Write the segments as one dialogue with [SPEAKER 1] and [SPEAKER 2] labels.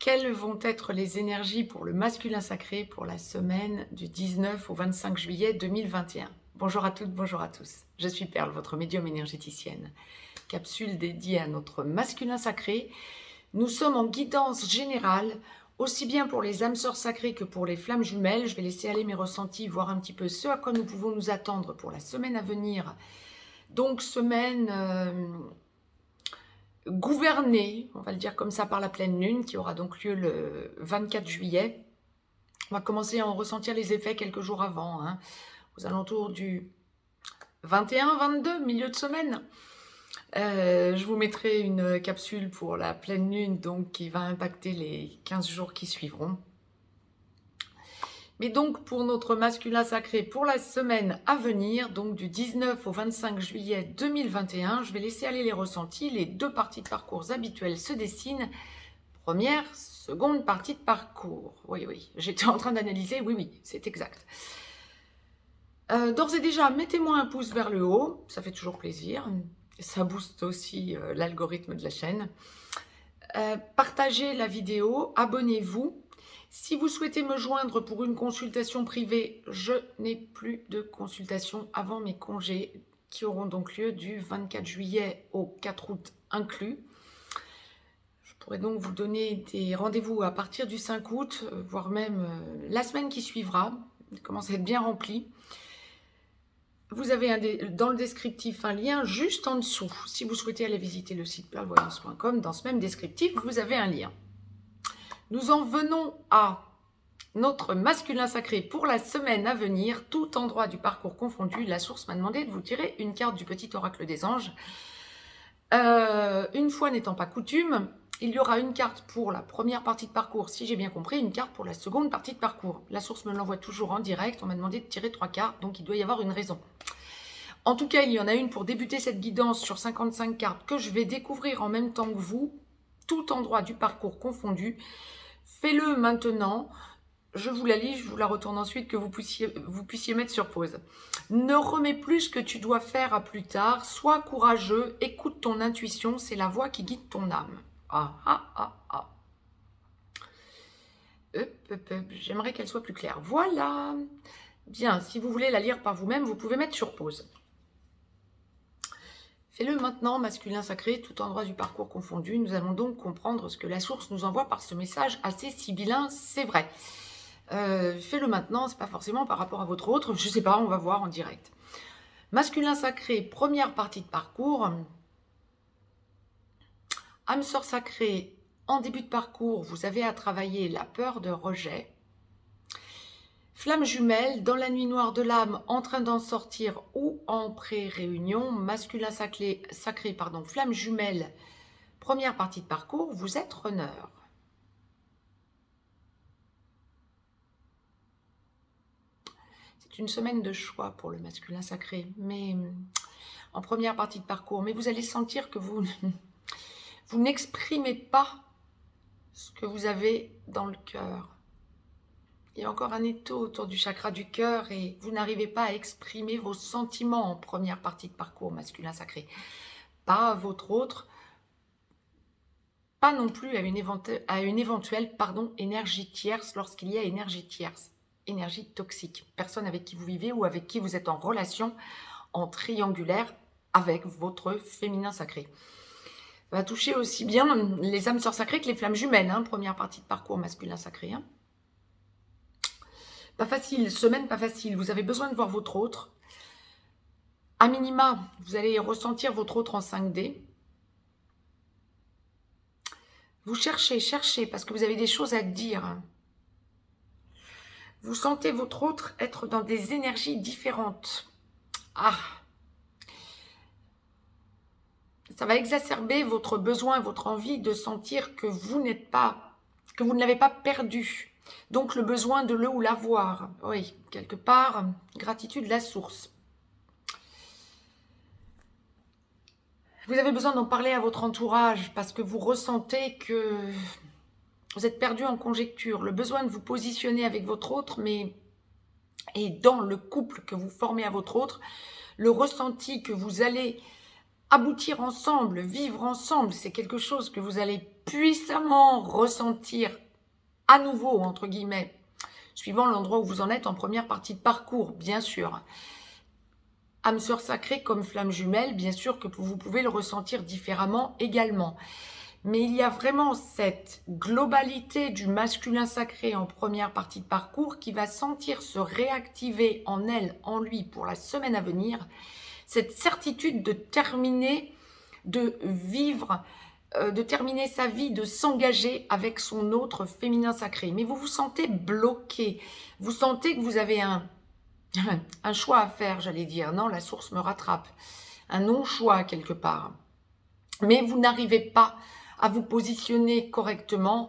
[SPEAKER 1] Quelles vont être les énergies pour le masculin sacré pour la semaine du 19 au 25 juillet 2021? Bonjour à toutes, bonjour à tous. Je suis Perle, votre médium énergéticienne. Capsule dédiée à notre masculin sacré. Nous sommes en guidance générale, aussi bien pour les âmes sœurs sacrées que pour les flammes jumelles. Je vais laisser aller mes ressentis, voir un petit peu ce à quoi nous pouvons nous attendre pour la semaine à venir. Donc, semaine gouvernée, on va le dire comme ça, par la pleine lune, qui aura donc lieu le 24 juillet. On va commencer à en ressentir les effets quelques jours avant, aux alentours du 21-22, milieu de semaine. Je vous mettrai une capsule pour la pleine lune, donc qui va impacter les 15 jours qui suivront. Mais donc pour notre masculin sacré, pour la semaine à venir, donc du 19 au 25 juillet 2021, je vais laisser aller les ressentis. Les deux parties de parcours habituelles se dessinent. Première, seconde partie de parcours. Oui, j'étais en train d'analyser, oui, c'est exact. D'ores et déjà, mettez-moi un pouce vers le haut, ça fait toujours plaisir. Ça booste aussi l'algorithme de la chaîne. Partagez la vidéo, abonnez-vous. Si vous souhaitez me joindre pour une consultation privée, je n'ai plus de consultation avant mes congés qui auront donc lieu du 24 juillet au 4 août inclus. Je pourrais donc vous donner des rendez-vous à partir du 5 août, voire même la semaine qui suivra. Il commence à être bien rempli. Vous avez dans le descriptif un lien juste en dessous. Si vous souhaitez aller visiter le site perlevoyance.com, dans ce même descriptif, vous avez un lien. Nous en venons à notre masculin sacré pour la semaine à venir, tout endroit du parcours confondu. La source m'a demandé de vous tirer une carte du petit oracle des anges. Une fois n'étant pas coutume, il y aura une carte pour la première partie de parcours, si j'ai bien compris, une carte pour la seconde partie de parcours. La source me l'envoie toujours en direct, on m'a demandé de tirer 3 cartes, donc il doit y avoir une raison. En tout cas, il y en a une pour débuter cette guidance sur 55 cartes que je vais découvrir en même temps que vous, tout endroit du parcours confondu. Faites-le maintenant. Je vous la lis, je vous la retourne ensuite, que vous puissiez mettre sur pause. Ne remets plus ce que tu dois faire à plus tard. Sois courageux, écoute ton intuition, c'est la voix qui guide ton âme. J'aimerais qu'elle soit plus claire. Voilà. Bien, si vous voulez la lire par vous-même, vous pouvez mettre sur pause. Fais-le maintenant, masculin sacré, tout endroit du parcours confondu. Nous allons donc comprendre ce que la source nous envoie par ce message assez sibyllin, c'est vrai. Fais-le maintenant, c'est pas forcément par rapport à votre autre, je sais pas, on va voir en direct. Masculin sacré, première partie de parcours. Âme sœur sacrée, en début de parcours, vous avez à travailler la peur de rejet. Flamme jumelle, dans la nuit noire de l'âme, en train d'en sortir ou en pré-réunion. Masculin sacré, flamme jumelle, première partie de parcours, vous êtes runner. C'est une semaine de choix pour le masculin sacré, mais en première partie de parcours. Mais vous allez sentir que vous n'exprimez pas ce que vous avez dans le cœur. Il y a encore un étau autour du chakra du cœur et vous n'arrivez pas à exprimer vos sentiments en première partie de parcours masculin sacré. Pas à votre autre, pas non plus à une éventuelle énergie tierce lorsqu'il y a énergie tierce, énergie toxique. Personne avec qui vous vivez ou avec qui vous êtes en relation, en triangulaire avec votre féminin sacré. Ça va toucher aussi bien les âmes sœurs sacrées que les flammes jumelles, première partie de parcours masculin sacré. Pas facile, semaine pas facile, vous avez besoin de voir votre autre. À minima, vous allez ressentir votre autre en 5D. Vous cherchez, parce que vous avez des choses à dire. Vous sentez votre autre être dans des énergies différentes. Ça va exacerber votre besoin, votre envie de sentir que vous ne l'avez pas perdu. Donc le besoin de le ou la voir. Oui, quelque part, gratitude la source. Vous avez besoin d'en parler à votre entourage parce que vous ressentez que vous êtes perdu en conjecture. Le besoin de vous positionner avec votre autre, et dans le couple que vous formez à votre autre, le ressenti que vous allez aboutir ensemble, vivre ensemble, c'est quelque chose que vous allez puissamment ressentir à nouveau, entre guillemets, suivant l'endroit où vous en êtes en première partie de parcours, bien sûr. Âme sœur sacrée comme flamme jumelle, bien sûr que vous pouvez le ressentir différemment également. Mais il y a vraiment cette globalité du masculin sacré en première partie de parcours qui va sentir se réactiver en elle, en lui, pour la semaine à venir, cette certitude de terminer, de vivre, de terminer sa vie, de s'engager avec son autre féminin sacré. Mais vous vous sentez bloqué, vous sentez que vous avez un choix à faire, j'allais dire. Non, la source me rattrape. Un non-choix quelque part. Mais vous n'arrivez pas à vous positionner correctement.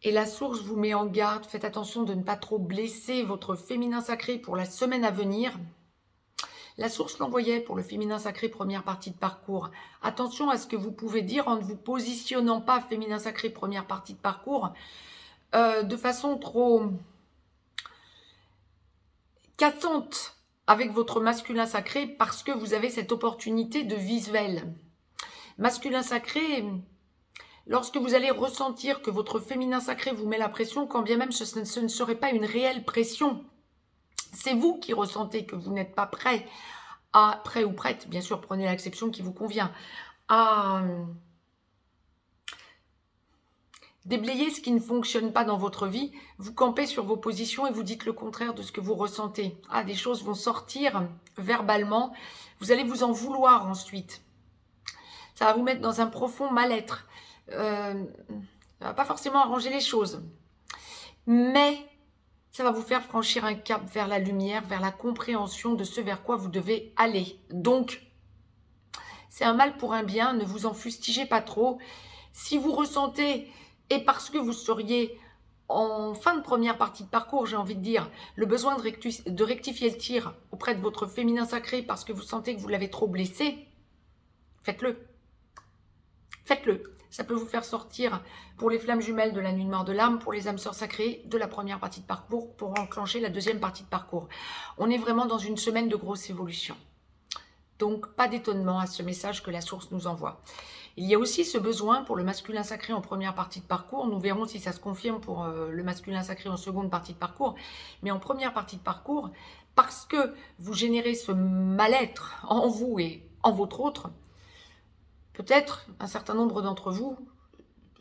[SPEAKER 1] Et la source vous met en garde. Faites attention de ne pas trop blesser votre féminin sacré pour la semaine à venir. La source l'envoyait pour le féminin sacré première partie de parcours. Attention à ce que vous pouvez dire en ne vous positionnant pas féminin sacré première partie de parcours de façon trop cassante avec votre masculin sacré parce que vous avez cette opportunité de visuel. Masculin sacré, lorsque vous allez ressentir que votre féminin sacré vous met la pression, quand bien même ce ne serait pas une réelle pression, c'est vous qui ressentez que vous n'êtes pas prêt ou prête, bien sûr, prenez l'acception qui vous convient, à déblayer ce qui ne fonctionne pas dans votre vie, vous campez sur vos positions et vous dites le contraire de ce que vous ressentez. Des choses vont sortir verbalement, vous allez vous en vouloir ensuite. Ça va vous mettre dans un profond mal-être. Ça ne va pas forcément arranger les choses. Mais ça va vous faire franchir un cap vers la lumière, vers la compréhension de ce vers quoi vous devez aller. Donc, c'est un mal pour un bien, ne vous en fustigez pas trop. Si vous ressentez, et parce que vous seriez en fin de première partie de parcours, j'ai envie de dire, le besoin de rectifier le tir auprès de votre féminin sacré parce que vous sentez que vous l'avez trop blessé, faites-le. Faites-le. Ça peut vous faire sortir pour les flammes jumelles de la nuit noire de l'âme, pour les âmes sœurs sacrées de la première partie de parcours, pour enclencher la deuxième partie de parcours. On est vraiment dans une semaine de grosse évolution. Donc, pas d'étonnement à ce message que la source nous envoie. Il y a aussi ce besoin pour le masculin sacré en première partie de parcours. Nous verrons si ça se confirme pour le masculin sacré en seconde partie de parcours. Mais en première partie de parcours, parce que vous générez ce mal-être en vous et en votre autre, peut-être un certain nombre d'entre vous,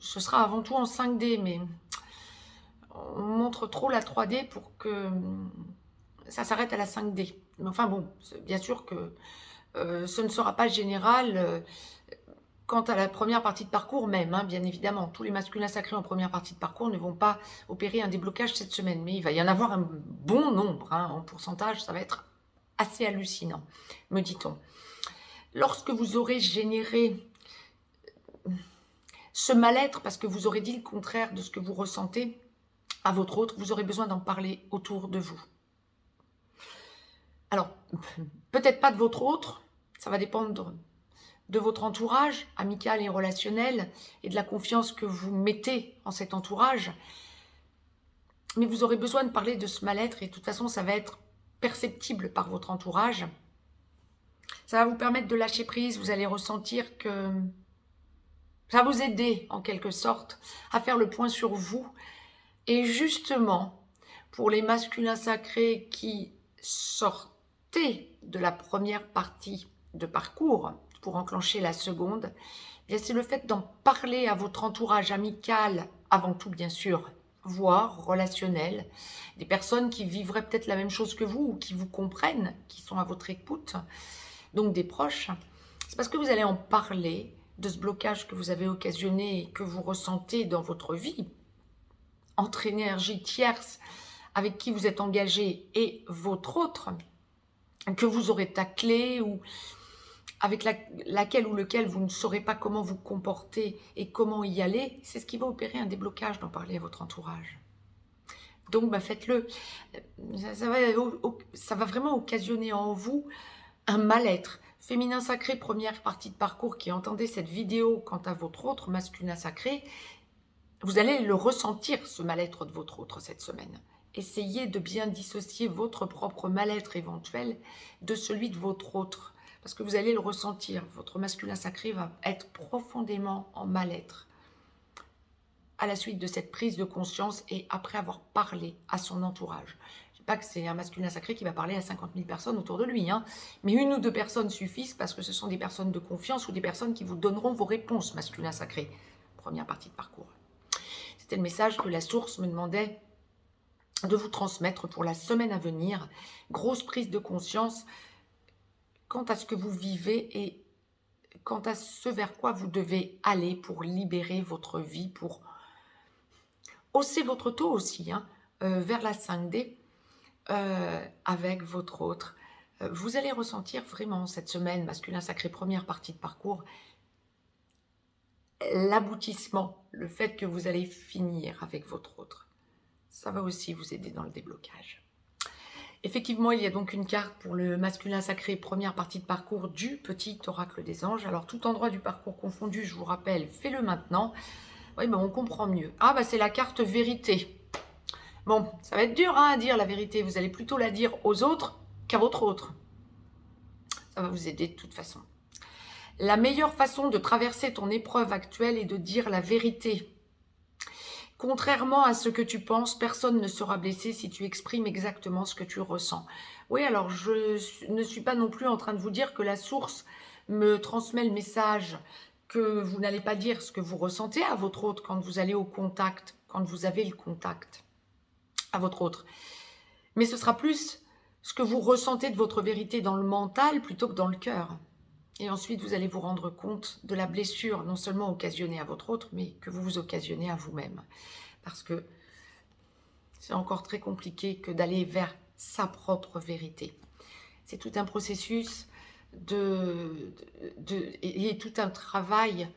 [SPEAKER 1] ce sera avant tout en 5D, mais on montre trop la 3D pour que ça s'arrête à la 5D. Mais enfin bon, bien sûr que ce ne sera pas général quant à la première partie de parcours même, bien évidemment. Tous les masculins sacrés en première partie de parcours ne vont pas opérer un déblocage cette semaine, mais il va y en avoir un bon nombre, en pourcentage, ça va être assez hallucinant, me dit-on. Lorsque vous aurez généré ce mal-être, parce que vous aurez dit le contraire de ce que vous ressentez à votre autre, vous aurez besoin d'en parler autour de vous. Alors, peut-être pas de votre autre, ça va dépendre de votre entourage amical et relationnel et de la confiance que vous mettez en cet entourage. Mais vous aurez besoin de parler de ce mal-être et de toute façon, ça va être perceptible par votre entourage. Ça va vous permettre de lâcher prise, vous allez ressentir que ça va vous aider en quelque sorte à faire le point sur vous. Et justement, pour les masculins sacrés qui sortaient de la première partie de parcours pour enclencher la seconde, c'est le fait d'en parler à votre entourage amical, avant tout bien sûr, voire relationnel, des personnes qui vivraient peut-être la même chose que vous ou qui vous comprennent, qui sont à votre écoute, donc des proches. C'est parce que vous allez en parler de ce blocage que vous avez occasionné et que vous ressentez dans votre vie, entre énergie tierce avec qui vous êtes engagé et votre autre, que vous aurez taclé ou avec laquelle ou lequel vous ne saurez pas comment vous comporter et comment y aller, c'est ce qui va opérer un déblocage d'en parler à votre entourage. Donc, faites-le. Ça va vraiment occasionner en vous un mal-être. Féminin sacré, première partie de parcours qui entendait cette vidéo quant à votre autre masculin sacré, vous allez le ressentir, ce mal-être de votre autre cette semaine. Essayez de bien dissocier votre propre mal-être éventuel de celui de votre autre. Parce que vous allez le ressentir, votre masculin sacré va être profondément en mal-être. à la suite de cette prise de conscience et après avoir parlé à son entourage. Je ne dis pas que c'est un masculin sacré qui va parler à 50 000 personnes autour de lui, hein, mais 1 ou 2 personnes suffisent parce que ce sont des personnes de confiance ou des personnes qui vous donneront vos réponses, masculin sacré. Première partie de parcours. C'était le message que la source me demandait de vous transmettre pour la semaine à venir. Grosse prise de conscience quant à ce que vous vivez et quant à ce vers quoi vous devez aller pour libérer votre vie, pour hausser votre taux aussi, hein, vers la 5D avec votre autre. Vous allez ressentir vraiment cette semaine, masculin sacré, première partie de parcours, l'aboutissement, le fait que vous allez finir avec votre autre. Ça va aussi vous aider dans le déblocage. Effectivement, il y a donc une carte pour le masculin sacré, première partie de parcours du petit oracle des anges. Alors, tout endroit du parcours confondu, je vous rappelle, fais-le maintenant. Oui, ben on comprend mieux. Ah, bah c'est la carte vérité. Bon, ça va être dur hein, à dire la vérité. Vous allez plutôt la dire aux autres qu'à votre autre. Ça va vous aider de toute façon. La meilleure façon de traverser ton épreuve actuelle est de dire la vérité. Contrairement à ce que tu penses, personne ne sera blessé si tu exprimes exactement ce que tu ressens. Oui, alors je ne suis pas non plus en train de vous dire que la source me transmet le message que vous n'allez pas dire ce que vous ressentez à votre autre quand vous allez au contact, quand vous avez le contact à votre autre. Mais ce sera plus ce que vous ressentez de votre vérité dans le mental plutôt que dans le cœur. Et ensuite, vous allez vous rendre compte de la blessure, non seulement occasionnée à votre autre, mais que vous vous occasionnez à vous-même. Parce que c'est encore très compliqué que d'aller vers sa propre vérité. C'est tout un processus et tout un travail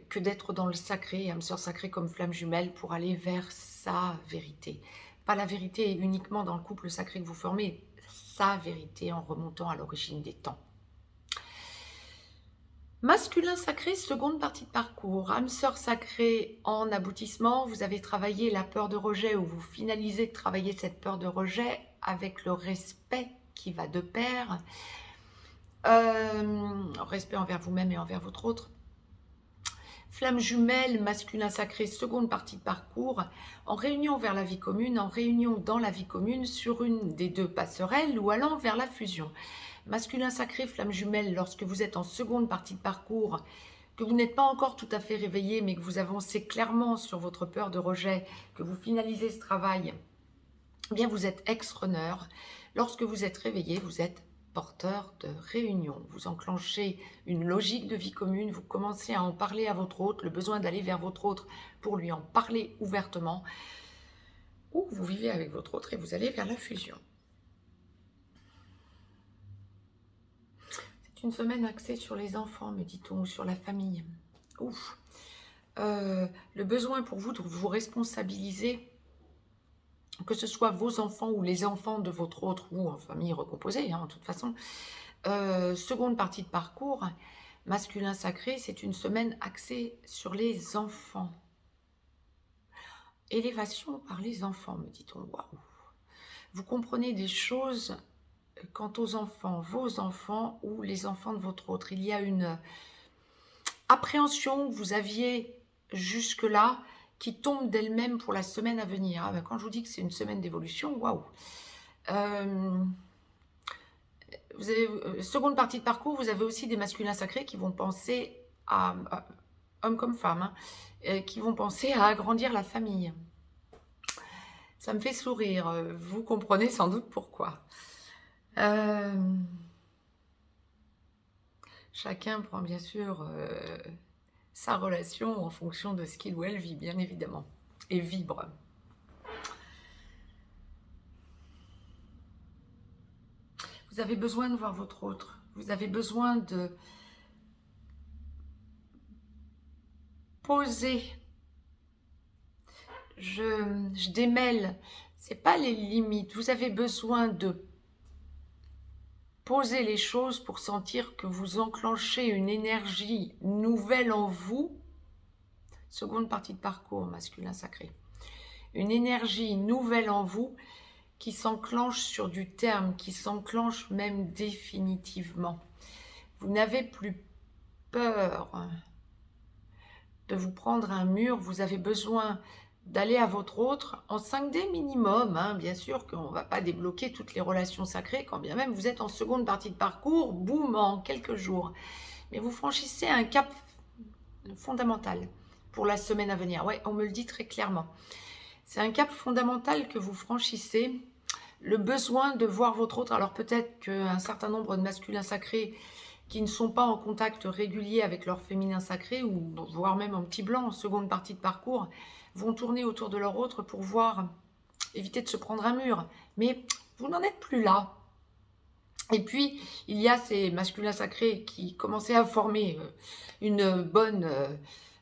[SPEAKER 1] que d'être dans le sacré, âme sœur sacrée comme flamme jumelle, pour aller vers sa vérité. Pas la vérité uniquement dans le couple sacré que vous formez, sa vérité en remontant à l'origine des temps. Masculin sacré, seconde partie de parcours. Âme sœur sacrée en aboutissement, vous avez travaillé la peur de rejet ou vous finalisez de travailler cette peur de rejet avec le respect qui va de pair. Respect envers vous-même et envers votre autre. Flamme jumelle, masculin sacré, seconde partie de parcours, en réunion vers la vie commune, en réunion dans la vie commune sur une des deux passerelles ou allant vers la fusion. Masculin sacré, flamme jumelle, lorsque vous êtes en seconde partie de parcours, que vous n'êtes pas encore tout à fait réveillé, mais que vous avancez clairement sur votre peur de rejet, que vous finalisez ce travail, eh bien vous êtes ex-runner. Lorsque vous êtes réveillé, vous êtes porteur de réunion. Vous enclenchez une logique de vie commune, vous commencez à en parler à votre autre, le besoin d'aller vers votre autre pour lui en parler ouvertement, ou vous vivez avec votre autre et vous allez vers la fusion. C'est une semaine axée sur les enfants, me dit-on, ou sur la famille. Ouf. Le besoin pour vous de vous responsabiliser, que ce soit vos enfants ou les enfants de votre autre, ou en famille recomposée, hein, de toute façon. Seconde partie de parcours, masculin sacré, c'est une semaine axée sur les enfants. Élévation par les enfants, me dit-on. Waouh. Vous comprenez des choses quant aux enfants, vos enfants ou les enfants de votre autre. Il y a une appréhension que vous aviez jusque-là qui tombe d'elle-même pour la semaine à venir. Ah ben quand je vous dis que c'est une semaine d'évolution, waouh. Vous avez, seconde partie de parcours, vous avez aussi des masculins sacrés qui vont penser à hommes comme femmes, hein, qui vont penser à agrandir la famille. Ça me fait sourire, vous comprenez sans doute pourquoi. Chacun prend bien sûr sa relation en fonction de ce qu'il ou elle vit, bien évidemment, et vibre. Vous avez besoin de voir votre autre, vous avez besoin de poser. Je démêle, c'est pas les limites, vous avez besoin de poser les choses pour sentir que vous enclenchez une énergie nouvelle en vous. Seconde partie de parcours, masculin sacré. Une énergie nouvelle en vous qui s'enclenche sur du terme, qui s'enclenche même définitivement. Vous n'avez plus peur de vous prendre un mur, vous avez besoin d'aller à votre autre en 5D minimum. Hein. Bien sûr qu'on ne va pas débloquer toutes les relations sacrées, quand bien même vous êtes en seconde partie de parcours, boum, en quelques jours. Mais vous franchissez un cap fondamental pour la semaine à venir. Ouais, on me le dit très clairement. C'est un cap fondamental que vous franchissez, le besoin de voir votre autre. Alors peut-être qu'un certain nombre de masculins sacrés qui ne sont pas en contact régulier avec leur féminin sacré, ou voire même en petit blanc, en seconde partie de parcours, vont tourner autour de leur autre pour voir, éviter de se prendre un mur. Mais vous n'en êtes plus là. Et puis, il y a ces masculins sacrés qui commençaient à former une bonne,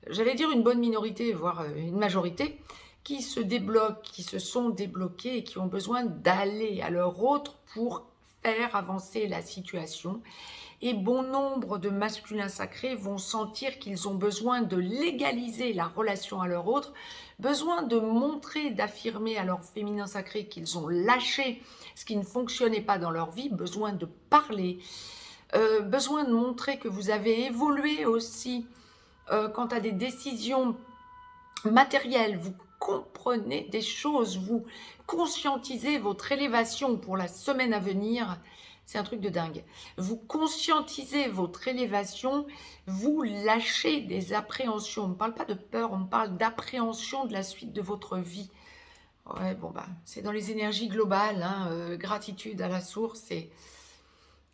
[SPEAKER 1] j'allais dire une bonne minorité, voire une majorité, qui se débloquent, qui se sont débloqués et qui ont besoin d'aller à leur autre pour faire avancer la situation. Et bon nombre de masculins sacrés vont sentir qu'ils ont besoin de légaliser la relation à leur autre, besoin de montrer, d'affirmer à leur féminin sacré qu'ils ont lâché ce qui ne fonctionnait pas dans leur vie, besoin de parler, besoin de montrer que vous avez évolué aussi quant à des décisions matérielles, vous comprenez des choses, vous conscientisez votre élévation pour la semaine à venir. C'est un truc de dingue. Vous conscientisez votre élévation, vous lâchez des appréhensions. On ne parle pas de peur, on parle d'appréhension de la suite de votre vie. Ouais, bon, bah, c'est dans les énergies globales, hein, gratitude à la source et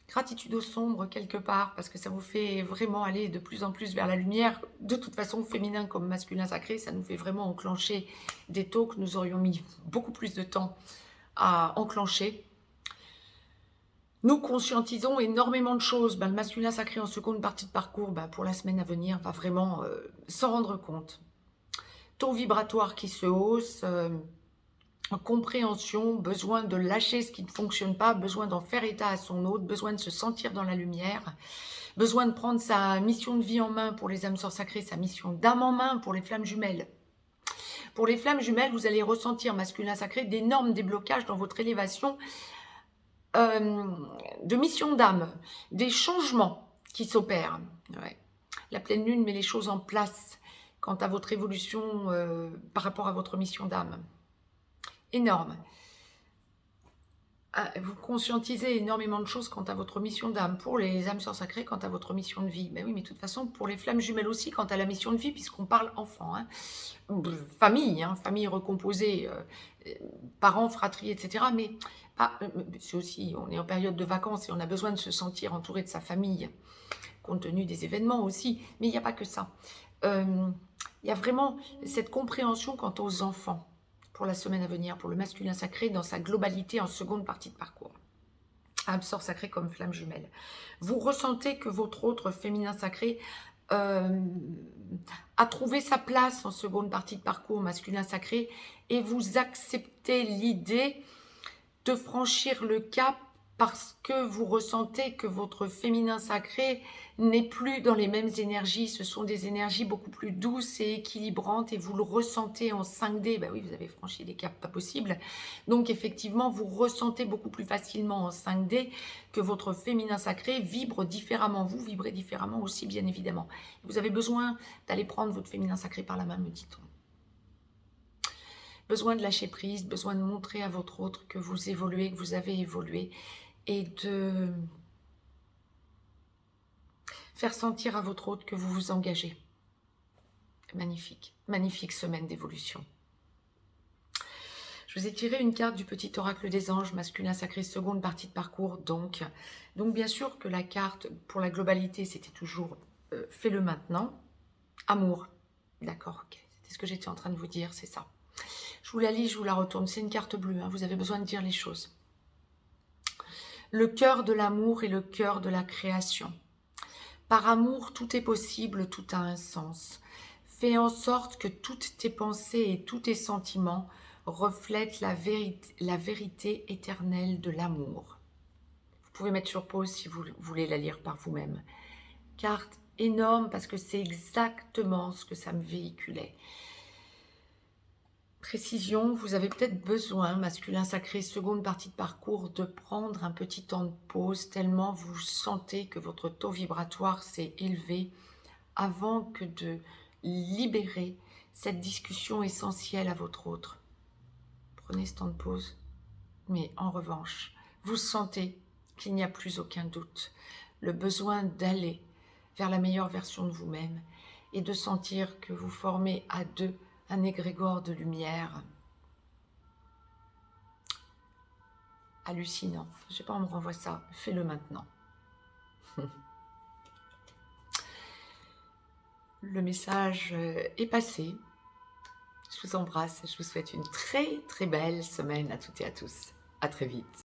[SPEAKER 1] gratitude au sombre quelque part, parce que ça vous fait vraiment aller de plus en plus vers la lumière. De toute façon, féminin comme masculin sacré, ça nous fait vraiment enclencher des taux que nous aurions mis beaucoup plus de temps à enclencher. Nous conscientisons énormément de choses. Ben, le masculin sacré en seconde partie de parcours, ben, pour la semaine à venir, va vraiment s'en rendre compte. Taux vibratoire qui se hausse, compréhension, besoin de lâcher ce qui ne fonctionne pas, besoin d'en faire état à son autre, besoin de se sentir dans la lumière, besoin de prendre sa mission de vie en main pour les âmes sœurs sacrées, sa mission d'âme en main pour les flammes jumelles. Pour les flammes jumelles, vous allez ressentir, masculin sacré, d'énormes déblocages dans votre élévation, de mission d'âme, des changements qui s'opèrent. Ouais. La pleine lune met les choses en place quant à votre évolution par rapport à votre mission d'âme. Énorme. Vous conscientisez énormément de choses quant à votre mission d'âme, pour les âmes sœurs sacrées, quant à votre mission de vie. Mais oui, mais de toute façon, pour les flammes jumelles aussi, quant à la mission de vie, puisqu'on parle enfant, hein. Famille, hein, famille recomposée, parents, fratrie, etc. Mais c'est aussi, on est en période de vacances et on a besoin de se sentir entouré de sa famille, compte tenu des événements aussi. Mais il n'y a pas que ça. Il y a vraiment cette compréhension quant aux enfants pour la semaine à venir, pour le masculin sacré dans sa globalité en seconde partie de parcours. Âme sœur sacrée comme flamme jumelle. Vous ressentez que votre autre féminin sacré a trouvé sa place en seconde partie de parcours masculin sacré et vous acceptez l'idée de franchir le cap parce que vous ressentez que votre féminin sacré n'est plus dans les mêmes énergies. Ce sont des énergies beaucoup plus douces et équilibrantes et vous le ressentez en 5D. Ben oui, vous avez franchi des caps pas possibles. Donc effectivement, vous ressentez beaucoup plus facilement en 5D que votre féminin sacré vibre différemment. Vous vibrez différemment aussi, bien évidemment. Vous avez besoin d'aller prendre votre féminin sacré par la main, me dit-on. Besoin de lâcher prise, besoin de montrer à votre autre que vous évoluez, que vous avez évolué et de faire sentir à votre autre que vous vous engagez. Magnifique, magnifique semaine d'évolution. Je vous ai tiré une carte du petit oracle des anges, masculin sacré, seconde partie de parcours. Donc bien sûr que la carte, pour la globalité, c'était toujours fais-le maintenant. Amour, d'accord, ok, c'était ce que j'étais en train de vous dire, c'est ça. Je vous la lis, je vous la retourne. C'est une carte bleue, hein, vous avez besoin de dire les choses. Le cœur de l'amour est le cœur de la création. Par amour, tout est possible, tout a un sens. Fais en sorte que toutes tes pensées et tous tes sentiments reflètent la vérité éternelle de l'amour. Vous pouvez mettre sur pause si vous voulez la lire par vous-même. Carte énorme parce que c'est exactement ce que ça me véhiculait. Précision, vous avez peut-être besoin, masculin sacré, seconde partie de parcours, de prendre un petit temps de pause tellement vous sentez que votre taux vibratoire s'est élevé avant que de libérer cette discussion essentielle à votre autre. Prenez ce temps de pause. Mais en revanche, vous sentez qu'il n'y a plus aucun doute, le besoin d'aller vers la meilleure version de vous-même et de sentir que vous formez à deux un égrégore de lumière. Hallucinant. Je ne sais pas, on me renvoie ça. Fais-le maintenant. Le message est passé. Je vous embrasse et je vous souhaite une très très belle semaine à toutes et à tous. À très vite.